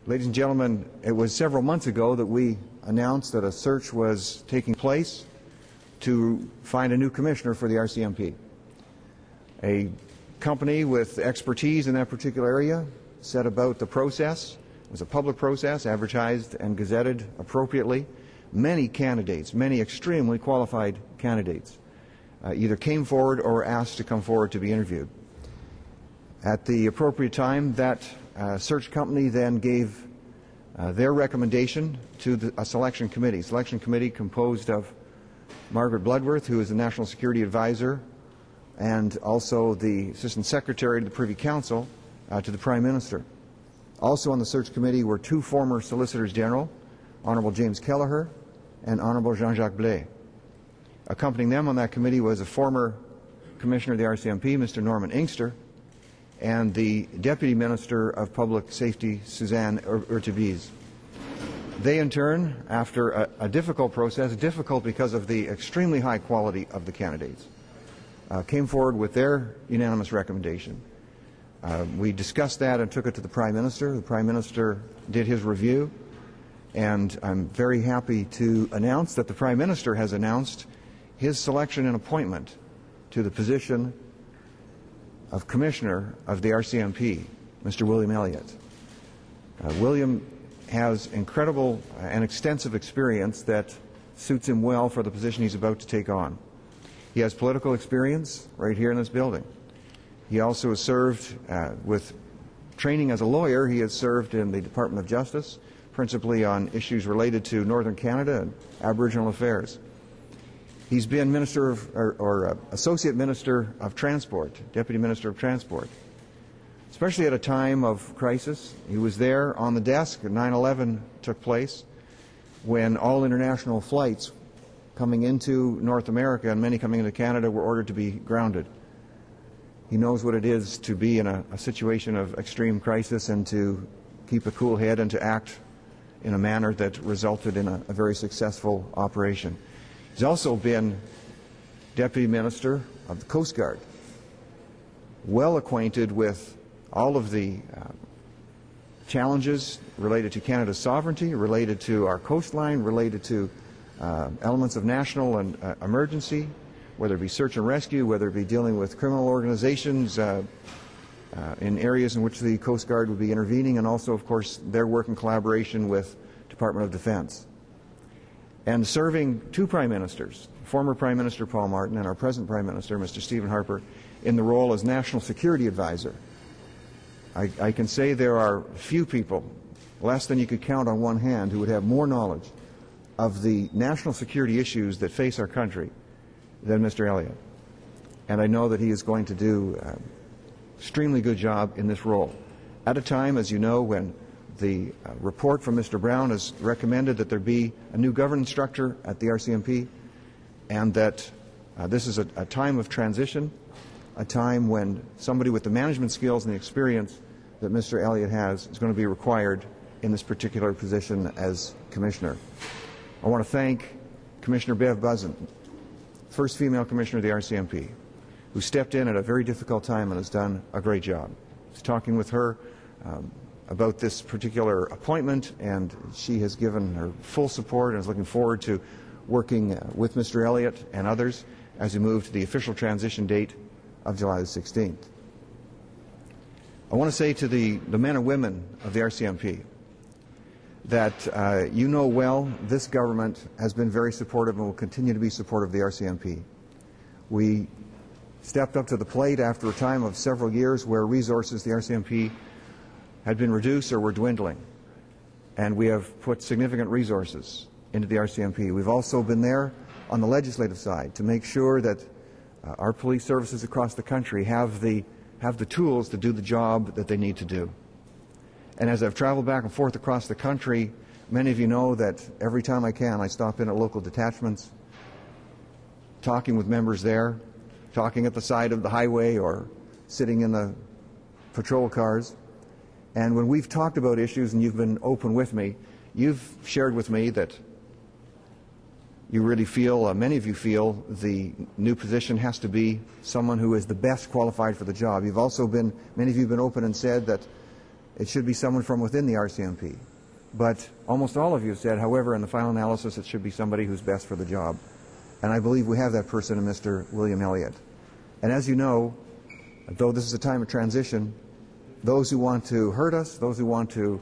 Ladies and gentlemen, it was several months ago that we announced that a search was taking place to find a new commissioner for the RCMP. A company with expertise in that particular area set about the process. It was a public process, advertised and gazetted appropriately. Many candidates, many extremely qualified candidates, either came forward or were asked to come forward to be interviewed. At the appropriate time, that search company then gave their recommendation to a selection committee. Selection committee composed of Margaret Bloodworth, who is the National Security Advisor, and also the Assistant Secretary to the Privy Council to the Prime Minister. Also on the search committee were two former Solicitors General, Honourable James Kelleher and Honourable Jean-Jacques Blais. Accompanying them on that committee was a former Commissioner of the RCMP, Mr. Norman Inkster, and the Deputy Minister of Public Safety, Suzanne Urtubise. They, in turn, after a difficult process, difficult because of the extremely high quality of the candidates, came forward with their unanimous recommendation. We discussed that and took it to the Prime Minister. The Prime Minister did his review, and I'm very happy to announce that the Prime Minister has announced his selection and appointment to the position of Commissioner of the RCMP, Mr. William Elliot. William has incredible and extensive experience that suits him well for the position he's about to take on. He has political experience right here in this building. He also has served with training as a lawyer. He has served in the Department of Justice, principally on issues related to Northern Canada and Aboriginal affairs. He's been Minister of, or Associate Minister of Transport, Deputy Minister of Transport, especially at a time of crisis. He was there on the desk when 9/11 took place, when all international flights coming into North America and many coming into Canada were ordered to be grounded. He knows what it is to be in a situation of extreme crisis and to keep a cool head and to act in a manner that resulted in a very successful operation. He's also been Deputy Minister of the Coast Guard, well acquainted with all of the challenges related to Canada's sovereignty, related to our coastline, related to elements of national and emergency, whether it be search and rescue, whether it be dealing with criminal organizations in areas in which the Coast Guard would be intervening, and also, of course, their work in collaboration with Department of Defense. And serving two Prime Ministers, former Prime Minister Paul Martin and our present Prime Minister, Mr. Stephen Harper, in the role as National Security Advisor. I can say there are few people, less than you could count on one hand, who would have more knowledge of the national security issues that face our country than Mr. Elliot. And I know that he is going to do an extremely good job in this role. At a time, as you know, when the report from Mr. Brown has recommended that there be a new governance structure at the RCMP, and that this is a time of transition, a time when somebody with the management skills and the experience that Mr. Elliot has is going to be required in this particular position as Commissioner. I want to thank Commissioner Bev Buzzen, first female Commissioner of the RCMP, who stepped in at a very difficult time and has done a great job. I was talking with her about this particular appointment, and she has given her full support and is looking forward to working with Mr. Elliot and others as we move to the official transition date of July the 16th. I want to say to the men and women of the RCMP that you know well this government has been very supportive and will continue to be supportive of the RCMP. We stepped up to the plate after a time of several years where resources the RCMP had been reduced or were dwindling, and we have put significant resources into the RCMP. We've also been there on the legislative side to make sure that our police services across the country have the tools to do the job that they need to do. And as I've traveled back and forth across the country, many of you know that every time I can, I stop in at local detachments, talking with members there, talking at the side of the highway or sitting in the patrol cars. And when we've talked about issues and you've been open with me, you've shared with me that you really feel, many of you feel, the new position has to be someone who is the best qualified for the job. You've also been, many of you have been open and said that it should be someone from within the RCMP. But almost all of you said, however, in the final analysis, it should be somebody who's best for the job. And I believe we have that person in Mr. William Elliot. And as you know, though this is a time of transition, those who want to hurt us, those who want to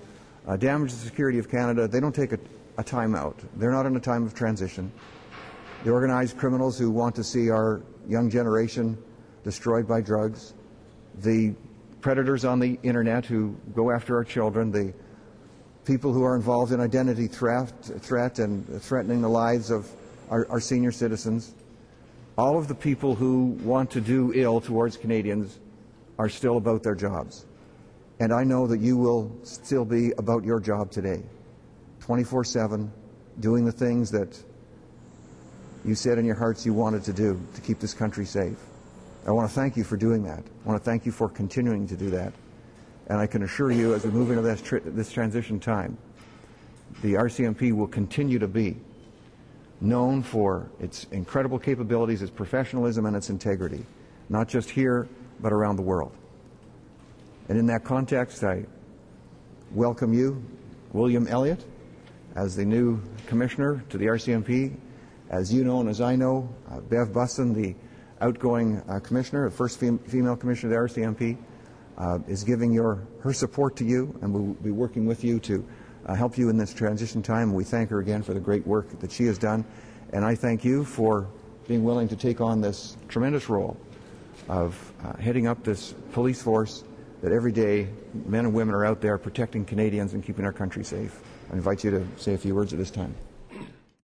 damage the security of Canada, they don't take a time out. They're not in a time of transition. The organized criminals who want to see our young generation destroyed by drugs, the predators on the internet who go after our children, the people who are involved in identity threat and threatening the lives of our senior citizens, all of the people who want to do ill towards Canadians are still about their jobs. And I know that you will still be about your job today, 24/7, doing the things that you said in your hearts you wanted to do to keep this country safe. I want to thank you for doing that. I want to thank you for continuing to do that. And I can assure you, as we move into this transition time, the RCMP will continue to be known for its incredible capabilities, its professionalism, and its integrity, not just here, but around the world. And in that context, I welcome you, William Elliot, as the new commissioner to the RCMP. As you know and as I know, Bev Busson, the outgoing commissioner, the first female commissioner of the RCMP, is giving her support to you, and we'll be working with you to help you in this transition time. We thank her again for the great work that she has done, and I thank you for being willing to take on this tremendous role of heading up this police force that every day men and women are out there protecting Canadians and keeping our country safe. I invite you to say a few words at this time.